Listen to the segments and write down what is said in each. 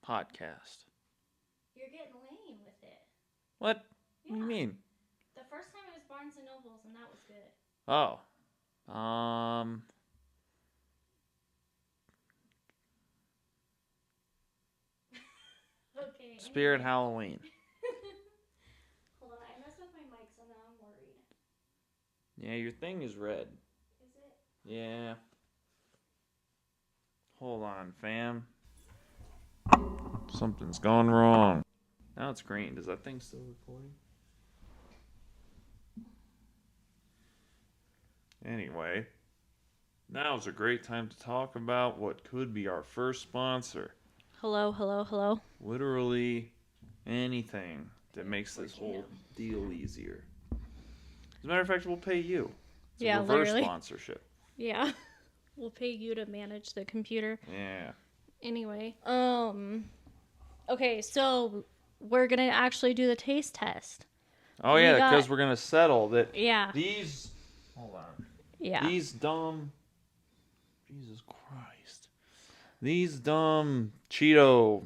podcast. You're getting lame with it. What? Yeah. What do you mean? The first time it was Barnes and Nobles, and that was good. Oh. Okay. Spirit anyway. Halloween. Hold on, I messed with my mic, so now I'm worried. Yeah, your thing is red. Is it? Yeah. Hold on, fam. Something's gone wrong. Now it's green. Does that thing still recording? Anyway, now's a great time to talk about what could be our first sponsor. Hello. Literally anything that makes this whole deal easier. As a matter of fact, we'll pay you. It's a reverse literally. Sponsorship. Yeah. We'll pay you to manage the computer. Yeah. Anyway, okay, so we're gonna actually do the taste test. Oh, yeah, because we're going to settle that these... Hold on. Yeah. These dumb... Jesus Christ. These dumb Cheeto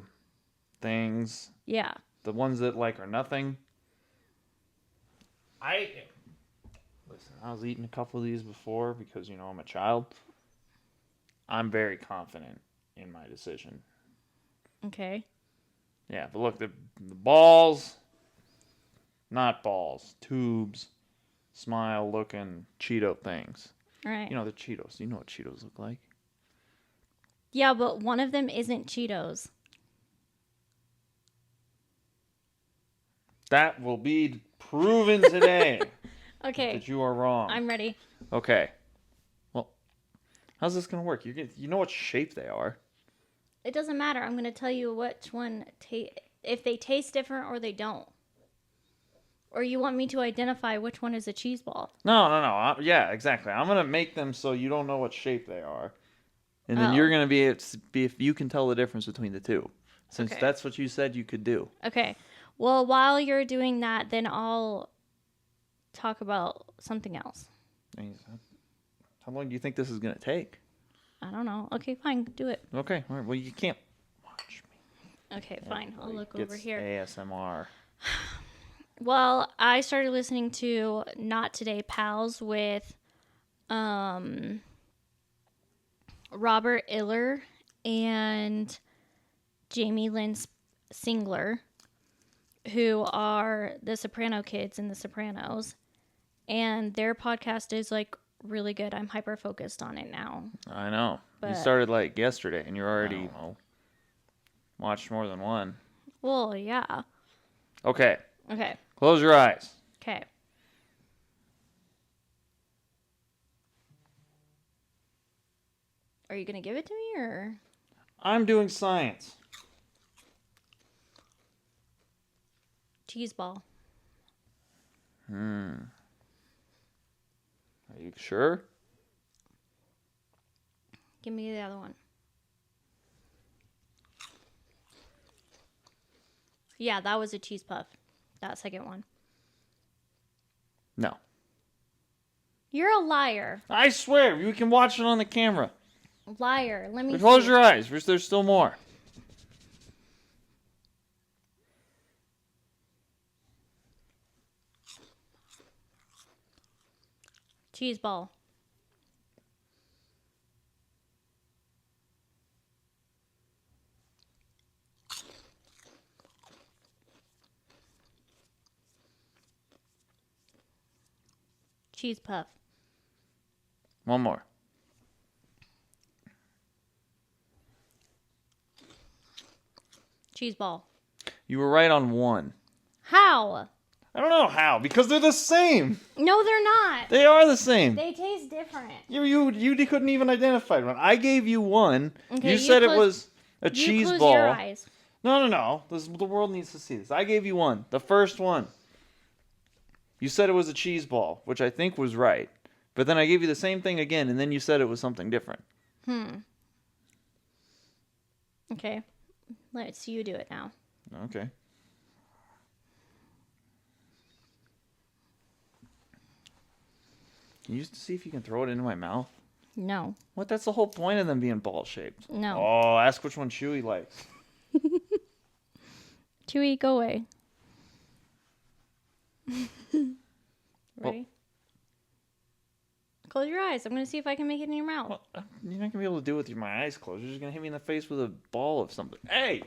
things. Yeah. The ones that, are nothing. Listen, I was eating a couple of these before because, I'm a child. I'm very confident in my decision. Okay. Yeah, but look, the balls... Not balls. Tubes. Smile-looking Cheeto things. All right. You know, the Cheetos. You know what Cheetos look like. Yeah, but one of them isn't Cheetos. That will be proven today. Okay. That you are wrong. I'm ready. Okay. Well, how's this going to work? You know what shape they are. It doesn't matter. I'm going to tell you which one, if they taste different or they don't. Or you want me to identify which one is a cheese ball? No. Yeah, exactly. I'm going to make them so you don't know what shape they are. And then you're going to be able to see if you can tell the difference between the two. Since that's what you said you could do. Okay. Well, while you're doing that, then I'll talk about something else. How long do you think this is going to take? I don't know. Okay, fine. Do it. Okay. All right. Well, you can't watch me. Okay, fine. I'll look over here. ASMR. Well, I started listening to Not Today Pals with Robert Iller and Jamie Lynn Singler, who are the Soprano kids in The Sopranos. And their podcast is really good. I'm hyper focused on it now. I know. You started yesterday and you're already watched more than one. Well, yeah. Okay. Okay. Close your eyes. Okay. Are you going to give it to me or? I'm doing science. Cheese ball. Are you sure? Give me the other one. Yeah, that was a cheese puff. That second one. No. You're a liar. I swear, you can watch it on the camera. Liar. Let me Close see. your eyes. There's still more. Cheese ball. Cheese puff. One more. Cheese ball. You were right on one. How? I don't know how, because they're the same. No, they're not. They are the same. They taste different. You couldn't even identify one. I gave you one. Okay, you said it was a cheese close ball. Your eyes. No. The world needs to see this. I gave you one. The first one. You said it was a cheese ball, which I think was right. But then I gave you the same thing again, and then you said it was something different. Okay. Let's you do it now. Okay. Can you see if you can throw it into my mouth? No. What? That's the whole point of them being ball-shaped. No. Oh, ask which one Chewy likes. Chewy, go away. Ready? Close your eyes. I'm going to see if I can make it in your mouth. Well, you're not gonna be able to do it with my eyes closed. You're just gonna hit me in the face with a ball of something. Hey!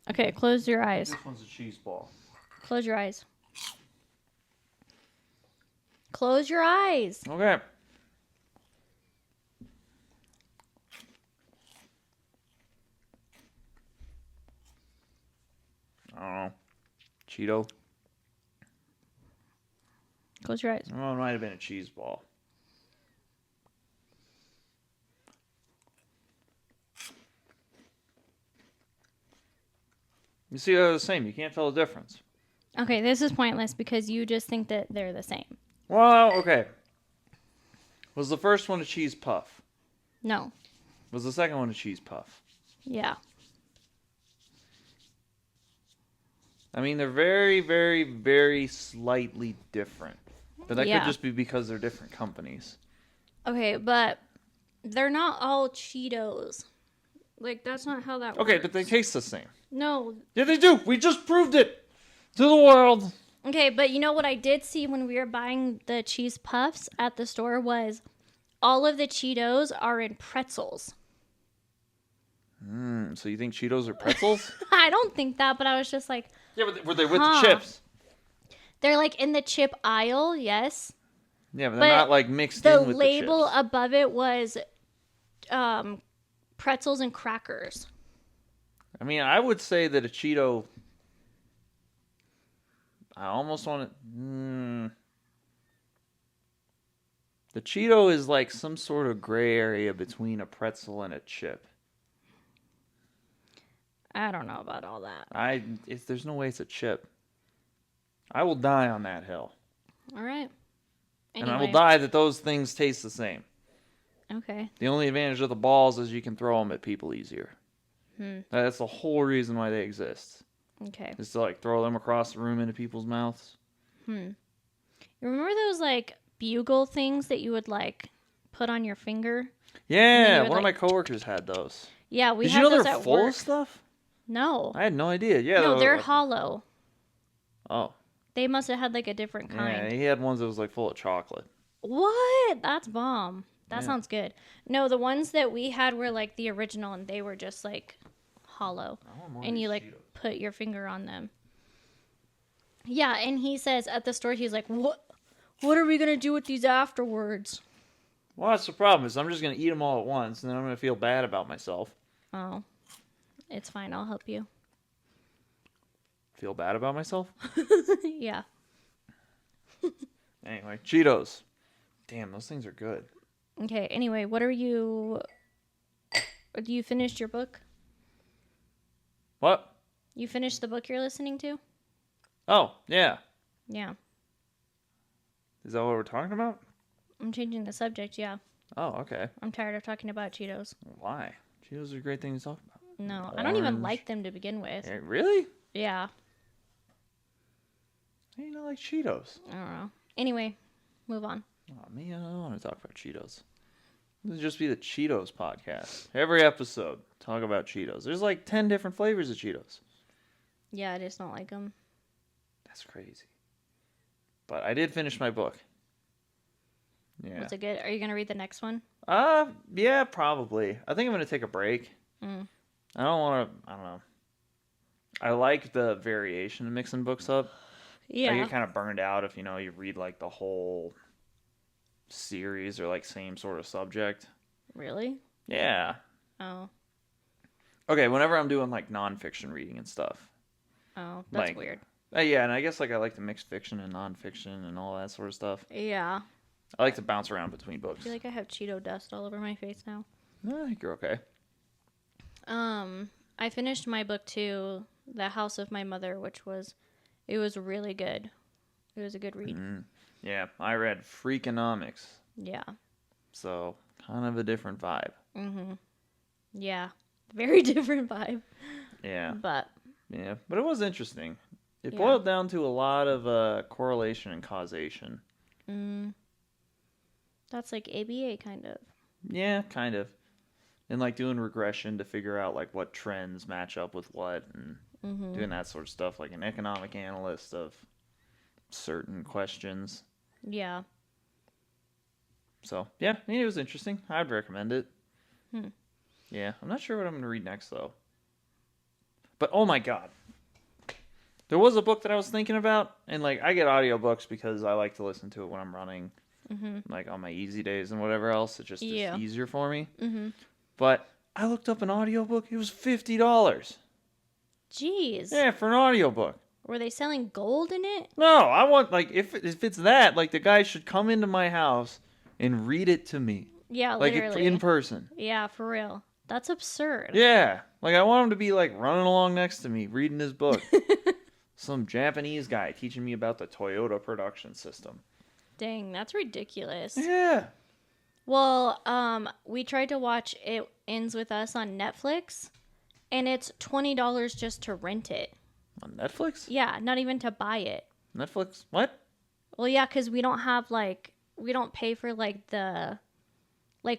Okay, close your eyes. This one's a cheese ball. Close your eyes. Close your eyes. Okay. I don't know. Cheeto. Close your eyes. Oh, it might have been a cheese ball. You see, they're the same. You can't tell the difference. Okay, this is pointless because you just think that they're the same. Well, okay. Was the first one a cheese puff? No. Was the second one a cheese puff? Yeah. I mean, they're very, very, very slightly different. But that Yeah. could just be because they're different companies. Okay, but they're not all Cheetos. Like, that's not how that works. Okay, but they taste the same. No. Yeah, they do. We just proved it to the world. Okay, but you know what I did see when we were buying the cheese puffs at the store was all of the Cheetos are in pretzels. So you think Cheetos are pretzels? I don't think that, but I was just like, Yeah, but were they with Huh. the chips? they're like in the chip aisle, yes. Yeah, but But they're not like mixed The in with label the chips. above it was pretzels and crackers. I mean, I would say that a Cheeto. I almost want to. The Cheeto is like some sort of gray area between a pretzel and a chip. I don't know about all that. There's no way it's a chip. I will die on that hill. All right. And I will Anyway. die that those things taste the same. Okay. The only advantage of the balls is you can throw them at people easier. That's the whole reason why they exist. Okay. Is to like throw them across the room into people's mouths. You remember those like bugle things that you would like put on your finger? Yeah, you would, one of like- my coworkers had those. Yeah, we Did had you know those they're at full work. of stuff? No. I had no idea. Yeah. No, they're like- hollow. Oh. They must have had like a different Yeah, kind. he had ones that was like full of chocolate. What? That's bomb. That Yeah. sounds good. No, the ones that we had were like the original and they were just like hollow. And you like put your finger on them. Yeah, and he says at the store, he's like, What are we gonna do with these afterwards? Well, that's the problem is I'm just going to eat them all at once and then I'm going to feel bad about myself. Oh. It's fine, I'll help you. Feel bad about myself? Yeah. Anyway, Cheetos. Damn, those things are good. Okay, anyway, what are you you finished your book? What? You finished the book you're listening to? Oh, yeah. Yeah. Is that what we're talking about? I'm changing the subject, yeah. Oh, okay. I'm tired of talking about Cheetos. Why? Cheetos are a great thing to talk about. No, I don't even Orange. like them to begin with. Eh, really? Yeah, How do you not like Cheetos? I don't know. Anyway, move on. Oh, man, I don't want to talk about Cheetos. This would just be the Cheetos podcast. Every episode, talk about Cheetos. There's like 10 different flavors of Cheetos. Yeah, I just don't like them. That's crazy. But I did finish my book. Yeah. Was it good? Are you gonna read the next one? Yeah, probably. I think I'm going to take a break. I don't want to, I don't know. I like the variation of mixing books up. I Yeah. get kind of burned out if, you read like the whole series or like same sort of subject. Really? Yeah. Oh. Okay, whenever I'm doing like nonfiction reading and stuff. Oh, that's Like- weird. Yeah, and I guess like I like to mix fiction and nonfiction and all that sort of stuff. Yeah. I like to bounce around between I books. feel like I have Cheeto dust all over my face now. No, I think you're okay. I finished my book too, The House of My Mother, it was really good. It was a good read. Yeah, I read Freakonomics, Yeah. so kind of a different vibe. Yeah. Very different vibe. Yeah, But but it was interesting. It Yeah. boiled down to a lot of correlation and causation. that's like ABA kind of. Yeah, kind of. and like doing regression to figure out like what trends match up with what, and doing that sort of stuff, like an economic analyst of certain questions. Yeah. So yeah, I mean, it was interesting. I'd recommend it. Yeah, I'm not sure what I'm gonna read next though. But oh my god, there was a book that I was thinking about, and like I get audiobooks because I like to listen to it when I'm running, like on my easy days and whatever else. It just is easier for me. But I looked up an audiobook. It was $50. Jeez. Yeah, for an audiobook. Were they selling gold in it? No, I want like if it's that, like the guy should come into my house and read it to me. Yeah, Like literally. in person. Yeah, for real. That's absurd. Yeah. Like I want him to be like running along next to me reading his book. Some Japanese guy teaching me about the Toyota production system. Dang, that's ridiculous. Yeah. Well, we tried to watch It Ends With Us on Netflix, and it's $20 just to rent it. On Netflix? Yeah, not even to buy it. Netflix? What? Well, yeah, because we don't have, like, we don't pay for, like,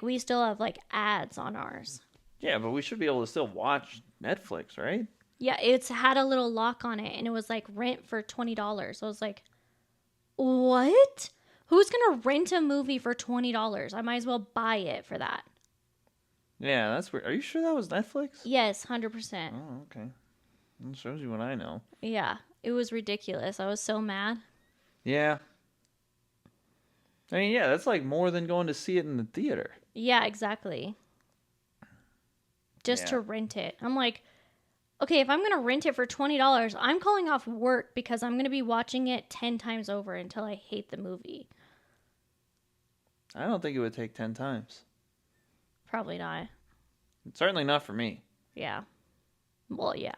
we still have, like, ads on ours. Yeah, but we should be able to still watch Netflix, right? Yeah, it's had a little lock on it, and it was, like, rent for $20. So I was like, what? Who's going to rent a movie for $20? I might as well buy it for that. Yeah, that's weird. Are you sure that was Netflix? Yes, 100%. Oh, okay. That shows you what I know. Yeah, it was ridiculous. I was so mad. Yeah. I mean, yeah, that's like more than going to see it in the theater. Yeah, exactly. Just to rent it. I'm like, okay, if I'm going to rent it for $20, I'm calling off work because I'm going to be watching it 10 times over until I hate the movie. I don't think it would take 10 times. Probably not. Certainly not for me. Yeah. Well, yeah.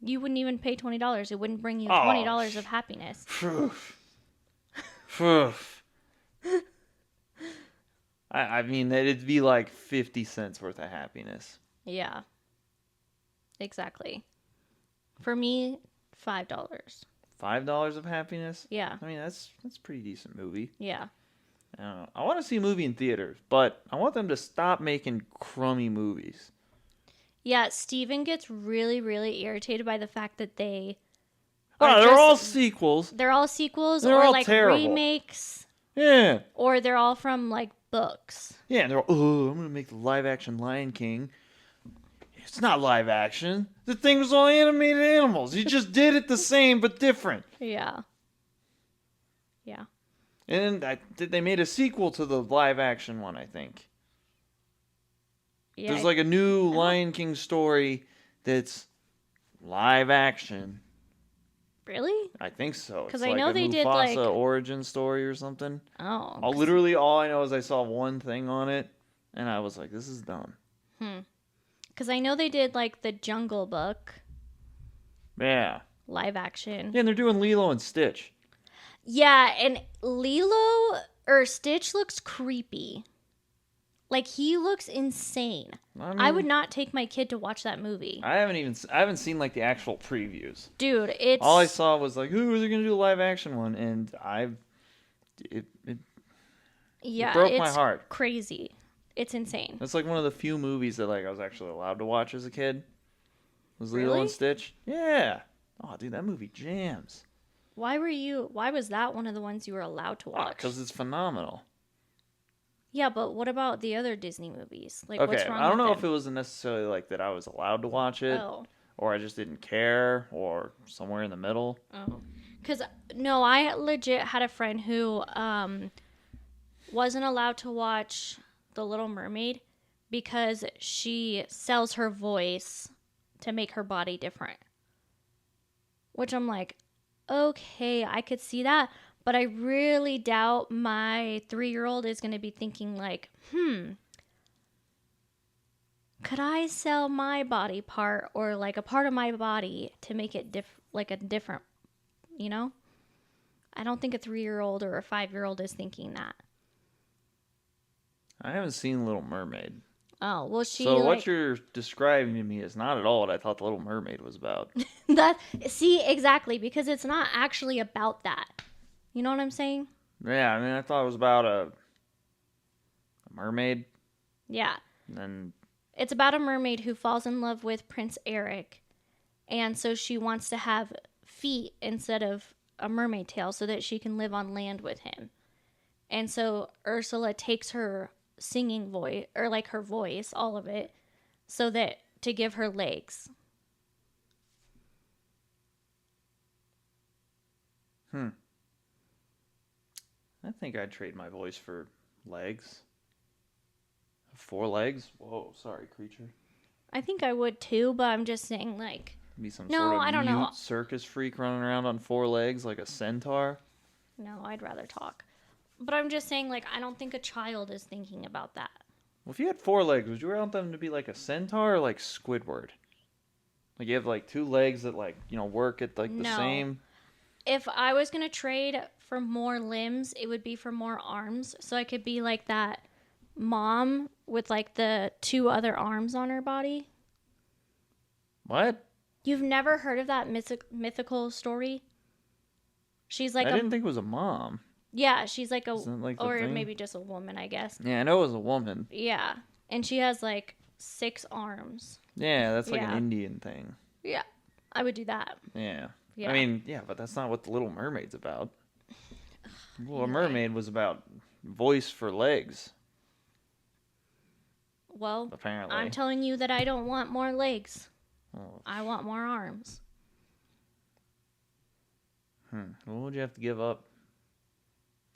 You wouldn't even pay $20. It wouldn't bring you $20 of happiness. I mean, it'd be like 50 cents worth of happiness. Yeah. Exactly. For me, $5. $5 of happiness? Yeah. I mean, that's a pretty decent movie. Yeah. I don't know. I want to see a movie in theaters, but I want them to stop making crummy movies. Yeah, Steven gets really, really irritated by the fact that they they're all sequels. They're all sequels They're or all like terrible. remakes. Yeah. Or they're all from like books. Yeah, and they're all, I'm going to make the live action Lion King. It's not live action. The thing was all animated animals. You just did it the same but different. Yeah. Yeah. And they made a sequel to the live action one, I think. Yeah. There's like a new Lion King story that's live action. Really? I think so. Because It's I know like a they Mufasa did like origin story or something. Oh. Literally all I know is I saw one thing on it and I was like, this is dumb. Because I know they did like the Jungle Book Yeah. live action. Yeah, and they're doing Lilo and Stitch. Yeah, and Lilo or Stitch looks creepy. Like he looks insane. I would not take my kid to watch that movie. I haven't seen like the actual previews. Dude, it's All I saw was like, "Ooh, they're gonna do a live action one," and it broke my heart. Crazy. It's insane. It's like one of the few movies that like I was actually allowed to watch as a kid. Was Lilo Really? and Stitch? Yeah. Oh, dude, that movie jams. Why was that one of the ones you were allowed to watch? Because it's phenomenal. Yeah, but what about the other Disney movies? Like, Okay, what's wrong I don't with know them? if it was necessarily like that I was allowed to watch it, Oh. or I just didn't care, or somewhere in the middle. Oh. Because, no, I legit had a friend who wasn't allowed to watch The Little Mermaid because she sells her voice to make her body different. Which I'm like, okay, I could see that. But I really doubt my 3-year-old is going to be thinking like, could I sell my body part or like a part of my body to make it different, you know? I don't think a 3-year-old or a 5-year-old is thinking that. I haven't seen Little Mermaid. Oh, well, What you're describing to me is not at all what I thought The Little Mermaid was about. See, exactly, because it's not actually about that. You know what I'm saying? Yeah, I mean, I thought it was about a mermaid. Yeah. And It's about a mermaid who falls in love with Prince Eric. And so she wants to have feet instead of a mermaid tail so that she can live on land with him. And so Ursula takes her singing voice, or like her voice, all of it, so that to give her legs. I think I'd trade my voice for legs. 4 legs? Whoa, sorry, creature. I think I would too, but I'm just saying, like, Be some no, sort of I don't know. mute circus freak running around on 4 legs like a centaur. No, I'd rather talk. But I'm just saying, like, I don't think a child is thinking about that. Well, if you had 4 legs, would you want them to be like a centaur or like Squidward? Like you have like 2 legs that like, work at like the No. same. If I was going to trade for more limbs, it would be for more arms. So I could be like that mom with like the 2 other arms on her body. What? You've never heard of that mythical story? She's like I didn't think it was a mom. Yeah, she's like Isn't that like the or thing? maybe just a woman, I guess. Yeah, I know it was a woman. Yeah. And she has like 6 arms. Yeah, that's like Yeah. an Indian thing. Yeah. I would do that. Yeah. Yeah. I mean, yeah, but that's not what The Little Mermaid's about. Little Anyway. Mermaid was about voice for legs, Well, apparently. I'm telling you that I don't want more legs. Oh. I want more arms. What would you have to give up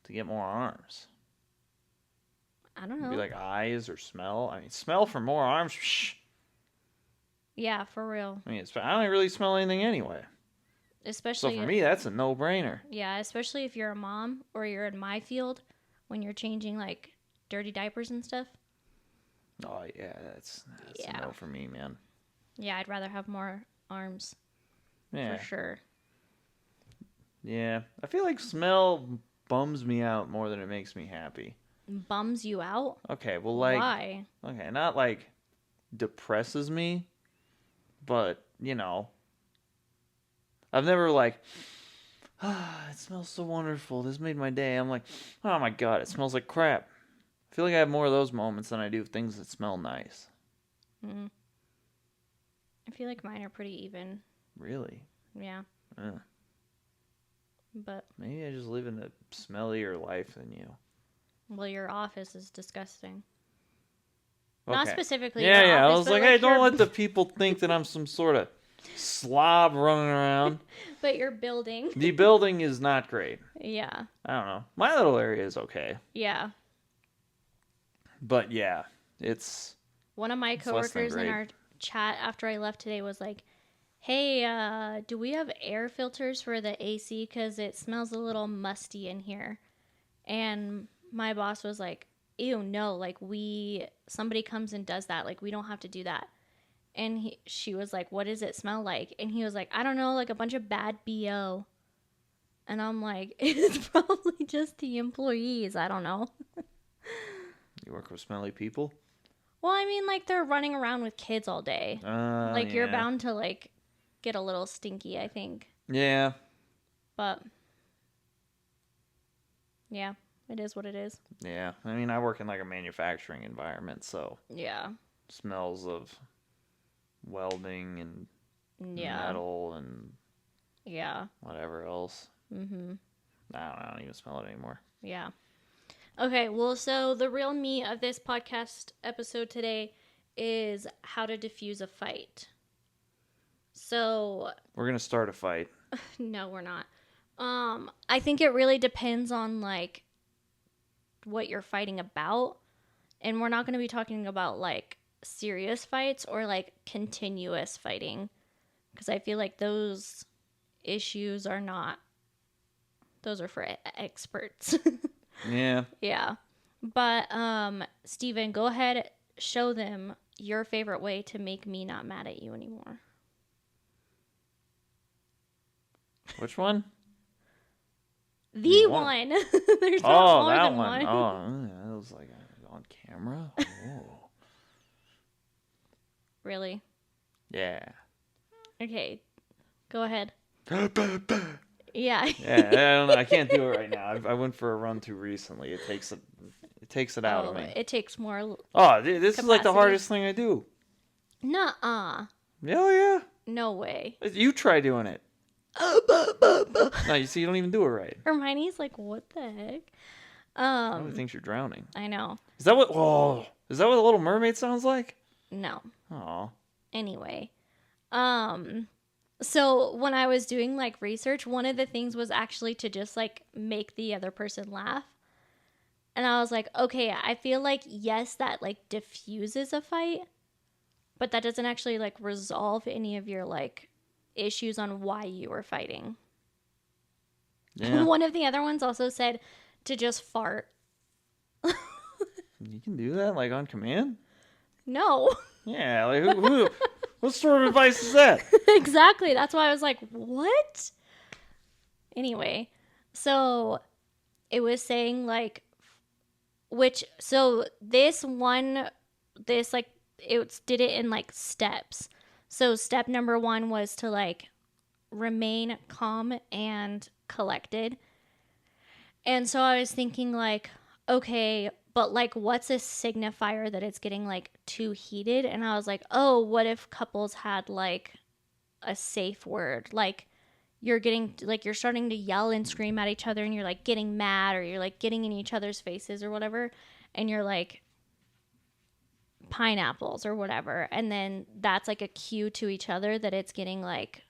to get more arms? I don't know. Be like eyes or smell? I mean, smell for more arms? Shh. Yeah, for real. I mean, I don't really smell anything anyway. So Especially for me, that's a no-brainer. Yeah, especially if you're a mom or you're in my field when you're changing like dirty diapers and stuff. Oh, yeah, that's Yeah. a no for me, man. Yeah, I'd rather have more arms Yeah. for sure. Yeah. I feel like smell bums me out more than it makes me happy. Bums you out? Okay, well, like... Why? Okay, not like depresses me, but, I've never like, it smells so wonderful. This made my day. I'm like, oh my God, it smells like crap. I feel like I have more of those moments than I do things that smell nice. I feel like mine are pretty even. Really? Yeah. But, Maybe I just live in a smellier life than you. well, your office is disgusting. Okay. Not specifically Yeah, your yeah. I office, was but, like, hey, don't your- let the people think that I'm some sort of slob running around. But your building. The building is not great. Yeah. I don't know. My little area is okay. Yeah. But yeah, it's... One of my less than coworkers in great. our chat after I left today was like, hey, do we have air filters for the AC? Because it smells a little musty in here. And my boss was like, ew, no, like somebody comes and does that. Like, we don't have to do that. And she was like, what does it smell like? And he was like, I don't know, like a bunch of bad BO. And I'm like, it's probably just the employees. I don't know. You work with smelly people? Well, I mean, like they're running around with kids all day. Like you're Yeah. bound to like get a little stinky, I think. Yeah. But yeah, it is what it is. Yeah. I mean, I work in like a manufacturing environment, so Yeah. smells of welding and Yeah. metal and Yeah. whatever else. I don't even smell it anymore. Yeah. Okay, well, so the real meat of this podcast episode today is how to diffuse a fight. So, We're gonna start a fight. no, we're not. I think it really depends on like what you're fighting about. And we're not going to be talking about like serious fights or like continuous fighting, because I feel like those issues are not, those are for experts. Yeah. Yeah. But Steven, go ahead, show them your favorite way to make me not mad at you anymore. Which one? The one? one. There's not more that than one. Oh, yeah, that was like on camera. Oh. Really? Yeah. Okay. Go ahead. Yeah, Yeah. I don't know. I can't do it right now. I went for a run too recently. It takes it out of me. It takes more. Oh, this is like the capacity. hardest thing I do. Nuh-uh. Oh, yeah. No way. You try doing it. No, you see, you don't even do it right. Hermione's like, what the heck? Probably thinks you're drowning. I know. Is that what? Oh, is that what the Little Mermaid sounds like? No. Oh. Anyway. So when I was doing like research, one of the things was actually to just like make the other person laugh. And I was like, okay, I feel like yes, that like diffuses a fight, but that doesn't actually like resolve any of your like issues on why you were fighting. Yeah. One of the other ones also said to just fart. You can do that, like, on command? No. Yeah, like, what sort of advice is that? Exactly. That's why I was like, what? Anyway, so it was saying like, so this like, it did it in like steps. So step number 1 was to like remain calm and collected. And so I was thinking like, okay, but like what's a signifier that it's getting like too heated? And I was like, oh, what if couples had like a safe word? Like you're starting to yell and scream at each other and you're like getting mad or you're like getting in each other's faces or whatever, and you're like pineapples or whatever, and then that's like a cue to each other that it's getting like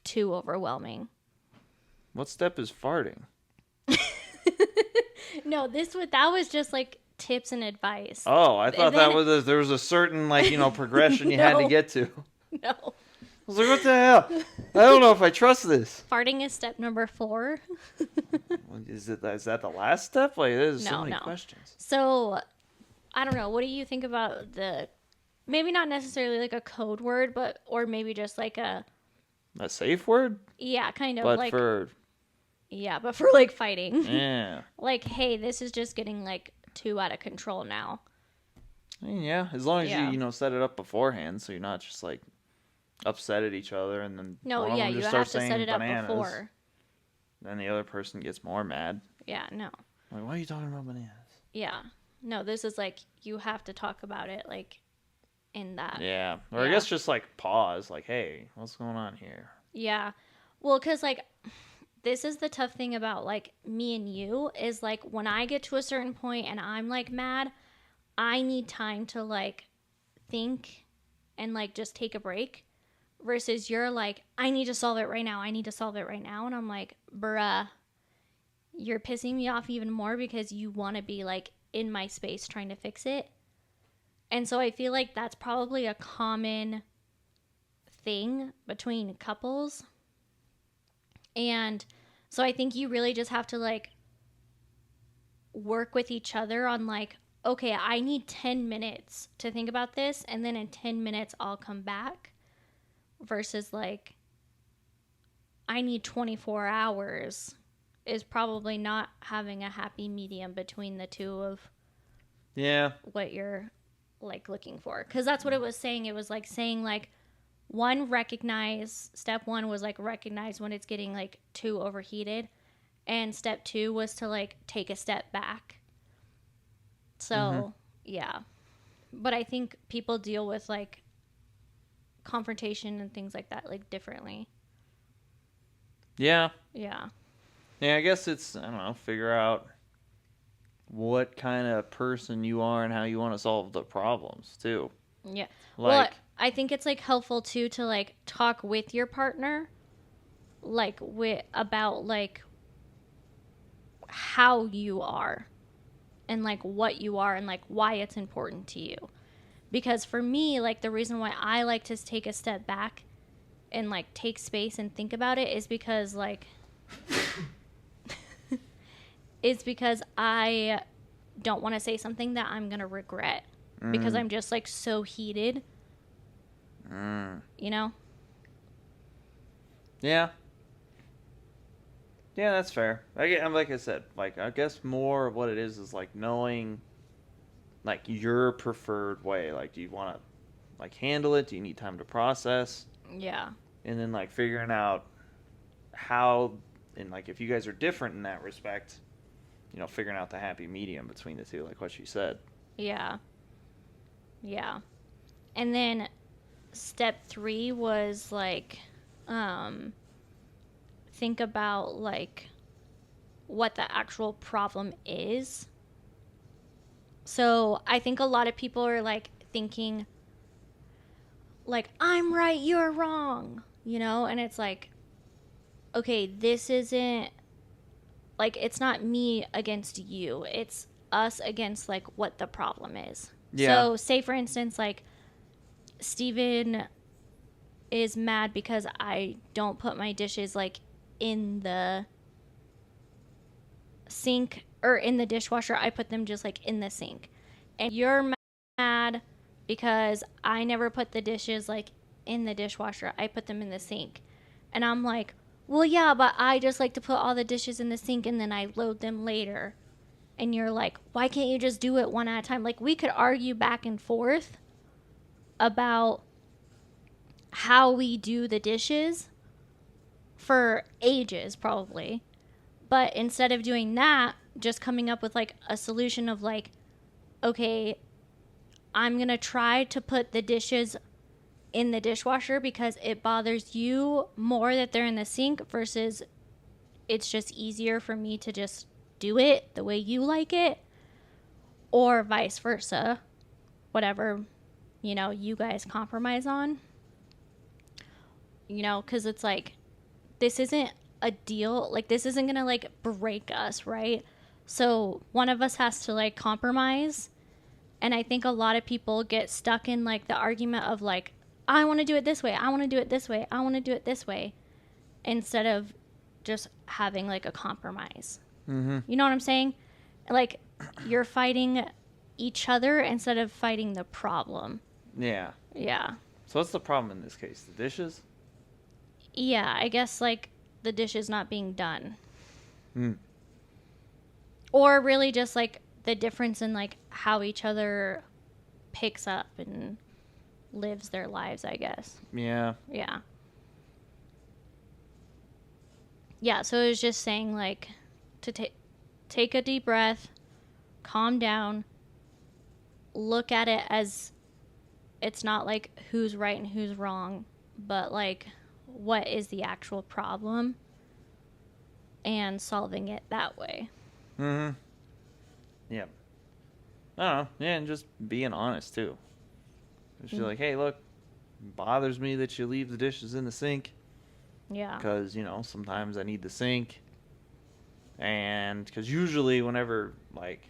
too overwhelming. What step is farting? No, that was just like tips and advice. Oh, I thought there was a certain like, progression you had to get to. No. I was like, what the hell? I don't know if I trust this. Farting is step number 4. Is that the last step? Like, there's so many questions. So, I don't know. What do you think about maybe not necessarily like a code word, or maybe just like a safe word? Yeah, kind of. But like for... Yeah, but for like fighting. Yeah. Like, hey, this is just getting like too out of control now. I mean, yeah, as long as you set it up beforehand, so you're not just like upset at each other and then no, one of them you just have starts to saying set it bananas, up before. Then the other person gets more mad. Yeah, no. Like, why are you talking about bananas? Yeah, no. This is like you have to talk about it like in that. Yeah, or I guess just like pause, like, hey, what's going on here? Yeah, well, because like this is the tough thing about like me and you is like when I get to a certain point and I'm like mad, I need time to like think and like just take a break. Versus you're like, I need to solve it right now. I need to solve it right now. And I'm like, bruh, you're pissing me off even more because you want to be like in my space trying to fix it. And so I feel like that's probably a common thing between couples. And so I think you really just have to like work with each other on like, okay, I need 10 minutes to think about this. And then in 10 minutes, I'll come back. Versus like I need 24 hours is probably not having a happy medium between the two of what you're like looking for, because that's what it was saying. It was like saying like step 1 was like recognize when it's getting like too overheated, and step 2 was to like take a step back. So yeah, but I think people deal with like confrontation and things like that like differently. Yeah, I guess it's, I don't know, figure out what kind of person you are and how you want to solve the problems too. Yeah, like, well, I think it's like helpful too to like talk with your partner like about like how you are and like what you are and like why it's important to you. Because for me, like the reason why I like to take a step back and like take space and think about it is because like I don't want to say something that I'm going to regret because I'm just like so heated. You know? Yeah. Yeah, that's fair. Like I said, like I guess more of what it is like knowing like your preferred way. Like, do you want to like handle it? Do you need time to process? Yeah. And then like figuring out how, and like if you guys are different in that respect, figuring out the happy medium between the two, like what you said. Yeah. Yeah. And then step 3 was like, think about like what the actual problem is. So I think a lot of people are like thinking like, I'm right, you're wrong, you know? And it's like, okay, this isn't like, it's not me against you. It's us against like what the problem is. Yeah. So say for instance, like Steven is mad because I don't put my dishes like in the sink or in the dishwasher. I put them just like in the sink. And you're mad because I never put the dishes like in the dishwasher. I put them in the sink. And I'm like, well, yeah, but I just like to put all the dishes in the sink and then I load them later. And you're like, why can't you just do it one at a time? Like, we could argue back and forth about how we do the dishes for ages, probably. But instead of doing that, just coming up with like a solution of like, okay, I'm going to try to put the dishes in the dishwasher because it bothers you more that they're in the sink versus it's just easier for me to just do it the way you like it, or vice versa. Whatever, you know, you guys compromise on. You know, because it's like, this isn't a deal. Like, this isn't going to like break us, right? So one of us has to like compromise. And I think a lot of people get stuck in like the argument of like, I want to do it this way. I want to do it this way. I want to do it this way. Instead of just having like a compromise. Mm-hmm. You know what I'm saying? Like, you're fighting each other instead of fighting the problem. Yeah. Yeah. So what's the problem in this case? The dishes? Yeah, I guess like the dishes not being done. Or really just like the difference in like how each other picks up and lives their lives, I guess. Yeah. Yeah. Yeah, so it was just saying like to take a deep breath, calm down, look at it as it's not like who's right and who's wrong, but like what is the actual problem and solving it that way. Mm-hmm. Yeah. I don't know. Yeah, and just being honest too. Just like, hey, look, it bothers me that you leave the dishes in the sink. Yeah. Because, you know, sometimes I need the sink. And because usually whenever, like,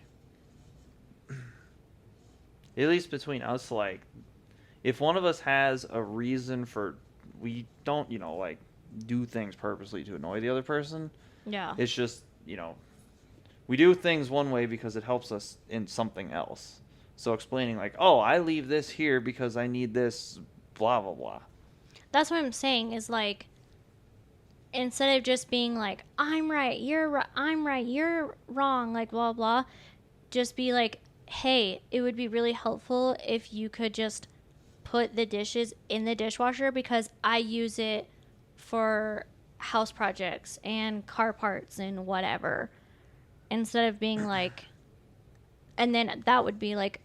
at least between us, like, if one of us has a reason for, we don't, you know, like, do things purposely to annoy the other person. Yeah. It's just, you know, we do things one way because it helps us in something else. So explaining, like, oh, I leave this here because I need this, blah, blah, blah. That's what I'm saying is like, instead of just being like, I'm right, you're wrong, like blah blah, just be like, hey, it would be really helpful if you could just put the dishes in the dishwasher because I use it for house projects and car parts and whatever. Instead of being like, and then that would be like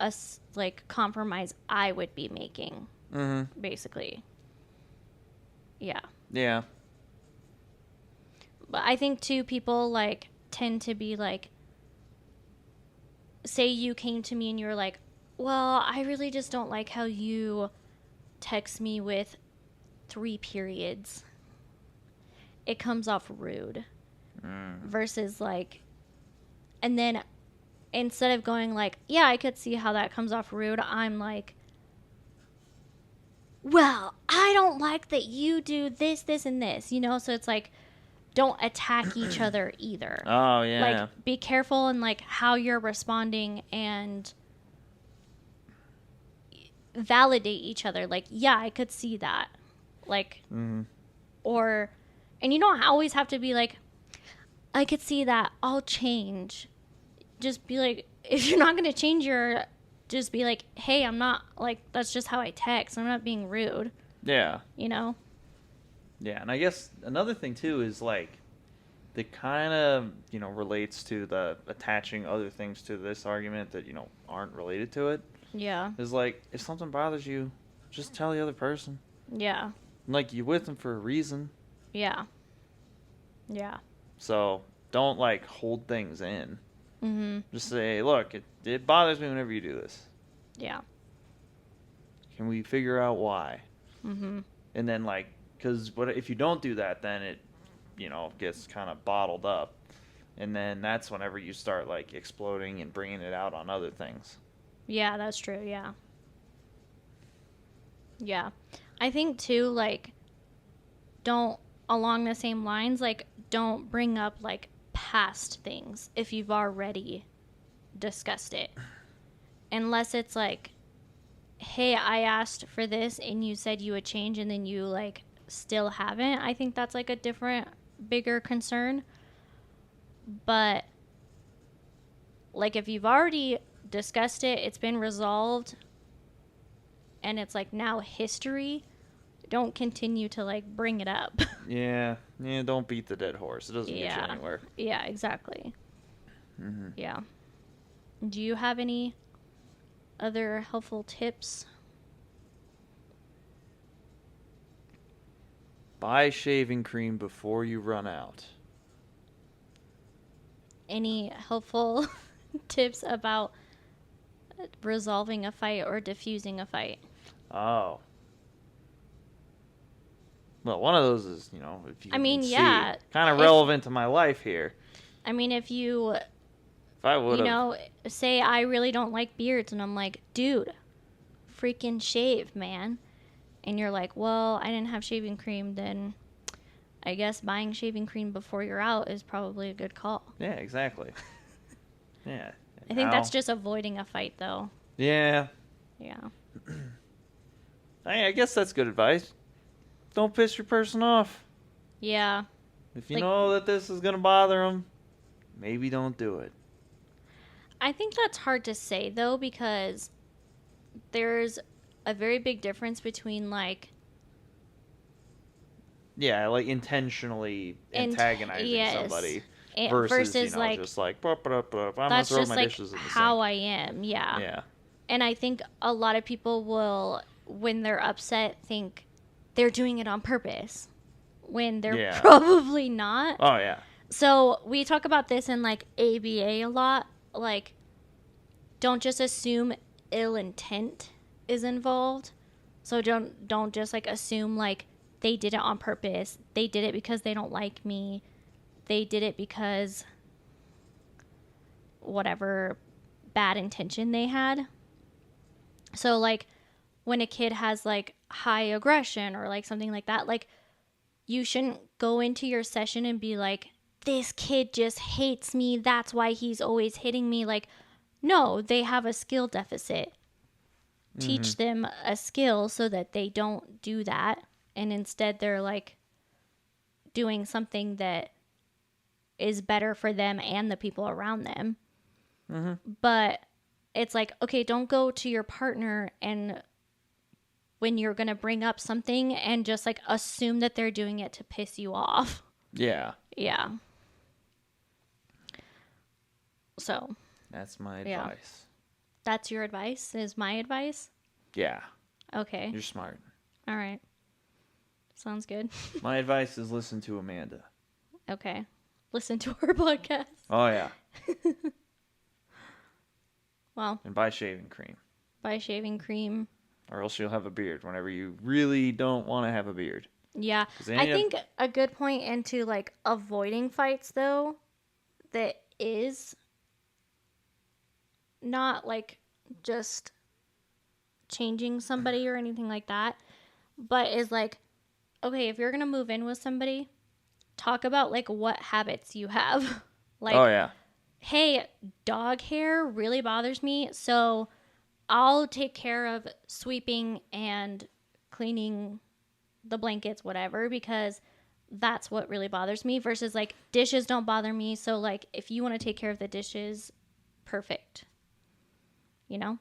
a like compromise I would be making, basically. Yeah. Yeah. But I think too, people like tend to be like, say you came to me and you were like, well, I really just don't like how you text me with 3 periods. It comes off rude. Versus like, and then instead of going like, yeah, I could see how that comes off rude, I'm like, well, I don't like that you do this, this, and this, you know? So it's like, don't attack each other either. Oh, yeah. Like, be careful in, like, how you're responding and validate each other. Like, yeah, I could see that. Like, or, and you don't always have to be like, I could see that, I'll change. Just be like, if you're not going to change just be like, hey, I'm not, like, that's just how I text. I'm not being rude. Yeah. You know? Yeah, and I guess another thing too is like that kind of, you know, relates to the attaching other things to this argument that, you know, aren't related to it. Yeah. Is like if something bothers you, just tell the other person. Yeah. Like, you with them for a reason. Yeah. Yeah. So don't like hold things in. Mm-hmm. Just say, look, it bothers me whenever you do this. Yeah. Can we figure out why? Mm-hmm. And then like, because if you don't do that, then it, gets kind of bottled up, and then that's whenever you start like exploding and bringing it out on other things. Yeah, that's true. Yeah. Yeah. I think too, like, don't, along the same lines, like, don't bring up like past things if you've already discussed it. Unless it's like, hey, I asked for this and you said you would change and then you like still haven't. I think that's like a different, bigger concern. But like if you've already discussed it, it's been resolved, and it's like now history, don't continue to like bring it up. Yeah, don't beat the dead horse. It doesn't get you Yeah. anywhere. Yeah, exactly. Mm-hmm. Yeah. Do you have any other helpful tips? Buy shaving cream before you run out. Any helpful tips about resolving a fight or diffusing a fight? Oh. Well, one of those is, if you I mean, can yeah. see, kind of relevant to my life here. I mean, if you, If I would have, say I really don't like beards, and I'm like, dude, freaking shave, man. And you're like, well, I didn't have shaving cream, then I guess buying shaving cream before you're out is probably a good call. yeah, exactly. Yeah. I think that's just avoiding a fight, though. Yeah. Yeah. I guess that's good advice. Don't piss your person off. Yeah. If you know that this is going to bother them, maybe don't do it. I think that's hard to say, though, because there's a very big difference between, like... Yeah, like intentionally antagonizing somebody versus like, just like, I'm going to that's throw just my like dishes in the how sink. I am, yeah. Yeah. And I think a lot of people will, when they're upset, think they're doing it on purpose, when they're probably not. Oh, yeah. So we talk about this in, like, ABA a lot. Like, don't just assume ill intent is involved. So don't just, like, assume, like, they did it on purpose. They did it because they don't like me. They did it because whatever bad intention they had. So, like, when a kid has, like, high aggression or, like, something like that, like, you shouldn't go into your session and be like, this kid just hates me. That's why he's always hitting me. Like, no, they have a skill deficit. Mm-hmm. Teach them a skill so that they don't do that. And instead they're, like, doing something that is better for them and the people around them. Mm-hmm. But it's like, okay, don't go to your partner and when you're going to bring up something and just, like, assume that they're doing it to piss you off. Yeah. Yeah. So. That's my advice. That's your advice? Is my advice? Yeah. Okay. You're smart. All right. Sounds good. My advice is listen to Amanda. Okay. Listen to her podcast. Oh, yeah. Well. And buy shaving cream. Buy shaving cream. Or else you'll have a beard whenever you really don't want to have a beard. Yeah. I think a good point into, like, avoiding fights, though, that is not, like, just changing somebody or anything like that, but is, like, okay, if you're going to move in with somebody, talk about, like, what habits you have. Like, oh, yeah. Hey, dog hair really bothers me, so I'll take care of sweeping and cleaning the blankets, whatever, because that's what really bothers me, versus, like, dishes don't bother me, so, like, if you want to take care of the dishes, perfect. You know?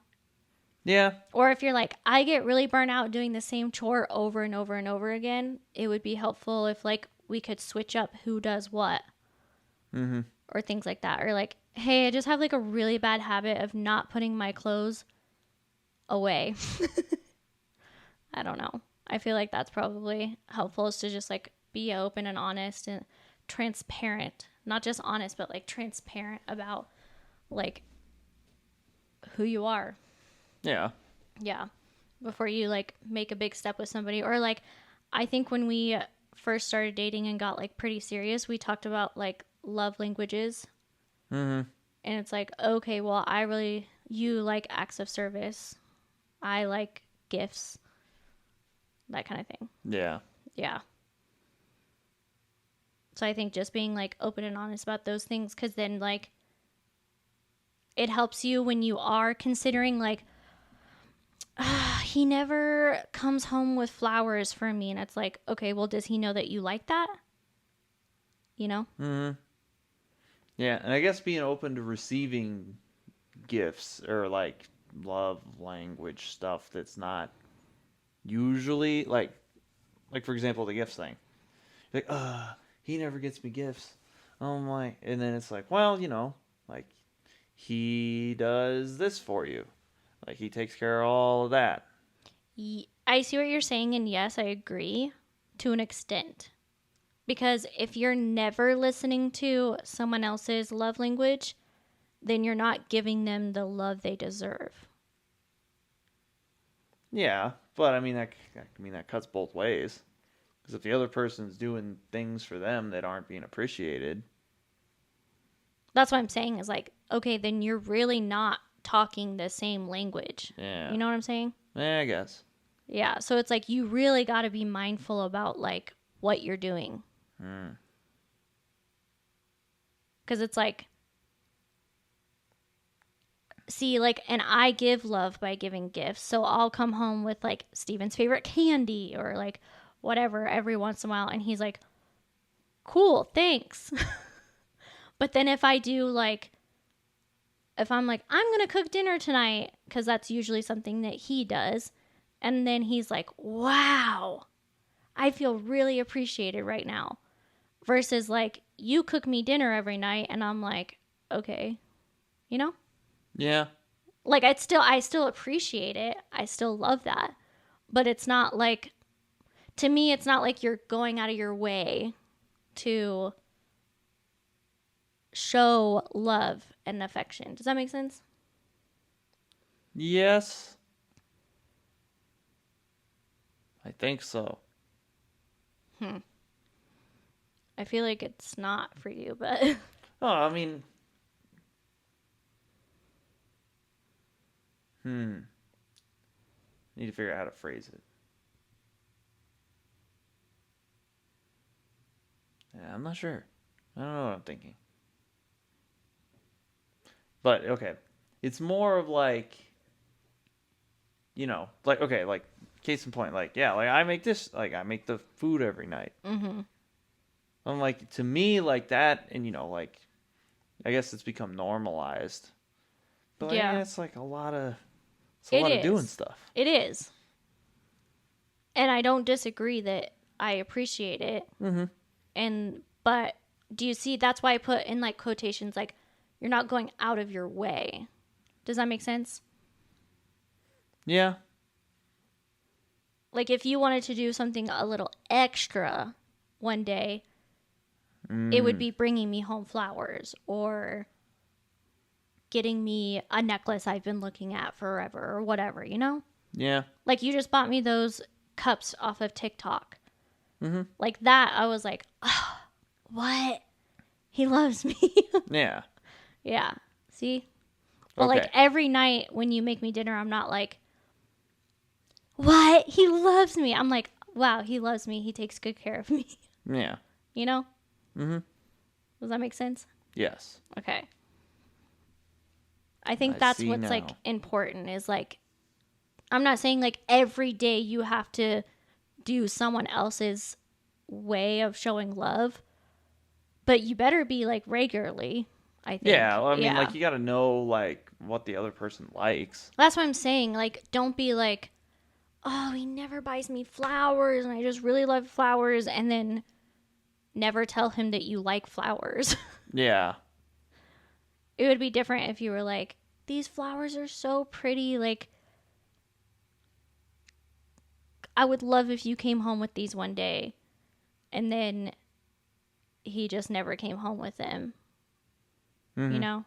Yeah. Or if you're like, I get really burnt out doing the same chore over and over and over again, it would be helpful if, like, we could switch up who does what. Mm-hmm. Or things like that. Or, like, hey, I just have, like, a really bad habit of not putting my clothes away. I don't know. I feel like that's probably helpful, is to just like be open and honest and transparent. Not just honest, but like transparent about like who you are. Yeah. Yeah. Before you like make a big step with somebody. Or like, I think when we first started dating and got like pretty serious, we talked about like love languages. Mm-hmm. And it's like, okay, well, you like acts of service. I like gifts. That kind of thing. Yeah. Yeah. So I think just being like open and honest about those things, because then like it helps you when you are considering like, he never comes home with flowers for me. And it's like, okay, well, does he know that you like that? You know? Mm-hmm. Yeah, and I guess being open to receiving gifts or like love language stuff that's not usually like for example the gifts thing. Like, he never gets me gifts. Oh my, and then it's like, well, like he does this for you. Like he takes care of all of that. I see what you're saying, and yes, I agree to an extent. Because if you're never listening to someone else's love language, then you're not giving them the love they deserve. Yeah, but I mean that cuts both ways. Because if the other person's doing things for them that aren't being appreciated, That's what I'm saying, is like, okay, then you're really not talking the same language. yeah, You know what I'm saying? I guess. Yeah. So it's like you really got to be mindful about like what you're doing. Because it's like, see, like, and I give love by giving gifts. So I'll come home with like Steven's favorite candy or like whatever every once in a while. And he's like, cool, thanks. But then if I do like, if I'm like, I'm going to cook dinner tonight, because that's usually something that he does. And then he's like, wow, I feel really appreciated right now. Versus like, you cook me dinner every night. And I'm like, okay, you know? Yeah. Like I still appreciate it. I still love that. But it's not like, to me, it's not like you're going out of your way to show love and affection. Does that make sense? Yes. I think so. I feel like it's not for you, but Oh, I mean, need to figure out how to phrase it. Yeah, I'm not sure. I don't know what I'm thinking. But okay, it's more of like, like okay, like case in point, like yeah, like I make this, like I make the food every night. I'm like, to me, like that, and like I guess it's become normalized. But like, yeah, it's like a lot of it doing is. stuff. It is. And I don't disagree that I appreciate it. But do you see, that's why I put in like quotations, like you're not going out of your way. Does that make sense? Yeah. Like if you wanted to do something a little extra one day, it would be bringing me home flowers or getting me a necklace I've been looking at forever or whatever, you know? Yeah. Like you just bought me those cups off of TikTok. Like that, I was like, oh, what? He loves me. Yeah. Yeah. See? But Okay. like every night when you make me dinner, I'm not like, what? He loves me. I'm like, wow, he loves me. He takes good care of me. Yeah. You know? Does that make sense? Yes. Okay. I think I that's see what's now. like important, is like, I'm not saying like every day you have to do someone else's way of showing love, but you better be like regularly, I think. Yeah. Well, I mean, like you got to know like what the other person likes. That's what I'm saying. Like, don't be like, oh, he never buys me flowers and I just really love flowers, and then never tell him that you like flowers. Yeah. It would be different if you were like, these flowers are so pretty. Like, I would love if you came home with these one day. And then he just never came home with them. Mm-hmm. You know?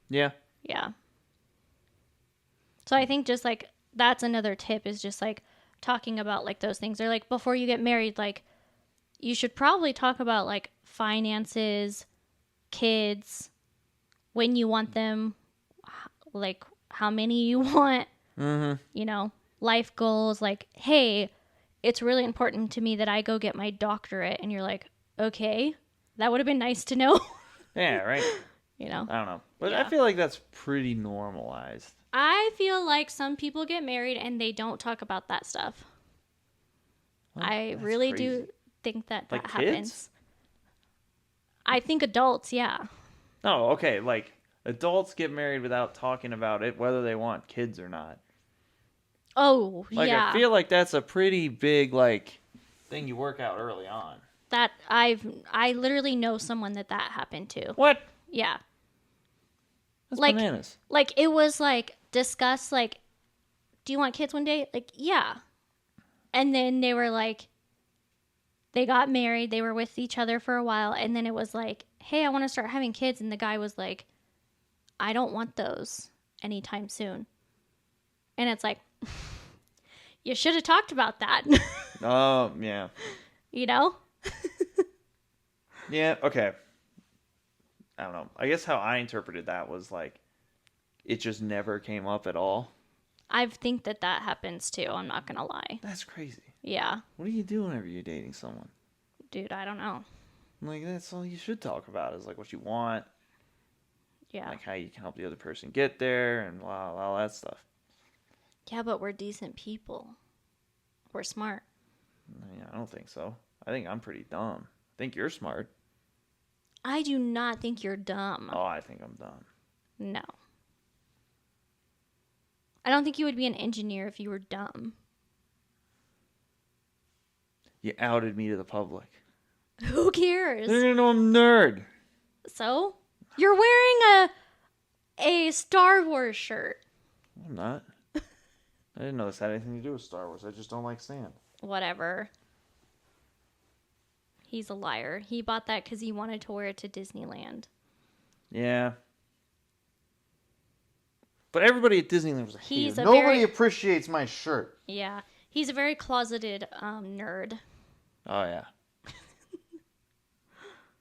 Yeah. Yeah. So I think just like that's another tip is just like talking about like those things. Or like before you get married, like you should probably talk about like finances, kids, when you want them, like how many you want, you know, life goals. Like, hey, it's really important to me that I go get my doctorate. And you're like, okay, that would have been nice to know. Yeah, right. You know? I don't know. But Yeah. I feel like that's pretty normalized. I feel like some people get married and they don't talk about that stuff. Well, I that's really crazy. do think that Like happens. kids? I think adults, yeah. No, okay. Like, adults get married without talking about it, whether they want kids or not. Oh, Like, yeah. I feel like that's a pretty big, like, thing you work out early on. That I literally know someone that happened to. What? Yeah. That's Like- bananas. Like it was like discussed like, do you want kids one day? Like, yeah. And then they were like, they got married, they were with each other for a while, and then it was like, hey, I want to start having kids. And the guy was like, I don't want those anytime soon. And it's like, you should have talked about that. Oh, yeah. You know? Yeah, okay. I don't know. I guess how I interpreted that was like, it just never came up at all. I think that happens too. I'm not going to lie. That's crazy. Yeah. What do you do whenever you're dating someone? Dude, I don't know. Like, that's all you should talk about is like what you want, Yeah. like how you can help the other person get there, and all that stuff. Yeah, but we're decent people. We're smart. Yeah, I don't think so. I think I'm pretty dumb. I think you're smart. I do not think you're dumb. Oh, I think I'm dumb. No. I don't think you would be an engineer if you were dumb. You outed me to the public. Who cares? They're gonna know I'm a nerd. So? You're wearing a Star Wars shirt. I'm not. I didn't know this had anything to do with Star Wars. I just don't like sand. Whatever. He's a liar. He bought that because he wanted to wear it to Disneyland. Yeah. But everybody at Disneyland was a He's hater. a Nobody very- appreciates my shirt. Yeah. He's a very closeted nerd. Oh, yeah.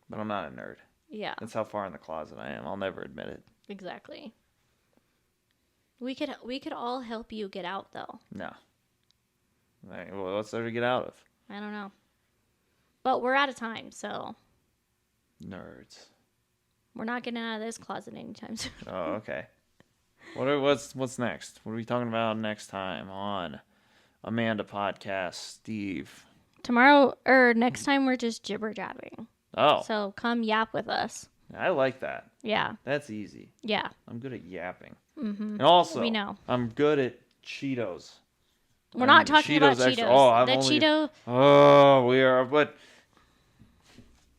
But I'm not a nerd. Yeah, That's how far in the closet I am. I'll never admit it. exactly. We could all help you get out, though. No. Like, well, what's there to get out of? I don't know. But we're out of time, so Nerds. we're not getting out of this closet anytime soon. Oh, okay. What's next? What are we talking about next time on Amanda Podcast, Steve? Tomorrow, or next time, we're just jibber-jabbing. Oh, So come yap with us. I like that. Yeah, That's easy. yeah. I'm good at yapping. Mm-hmm. And also, We know. I'm good at Cheetos. We're not talking about Cheetos Cheetos. extra. Oh, I've the only- Cheeto, Oh, we are. But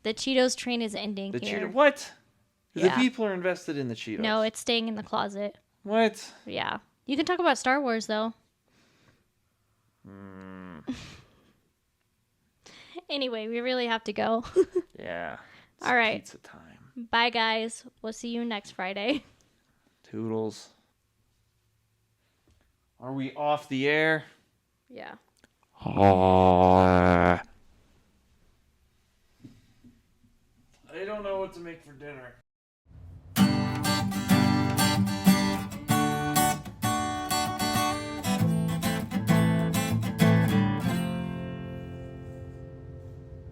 the Cheetos train is ending the here. Cheeto. What? The Yeah. people are invested in the Cheetos. No, it's staying in the closet. What? Yeah. You can talk about Star Wars, though. Anyway, we really have to go. Yeah. It's All right. Pizza time. Bye, guys. We'll see you next Friday. Toodles. Are we off the air? Yeah. Oh.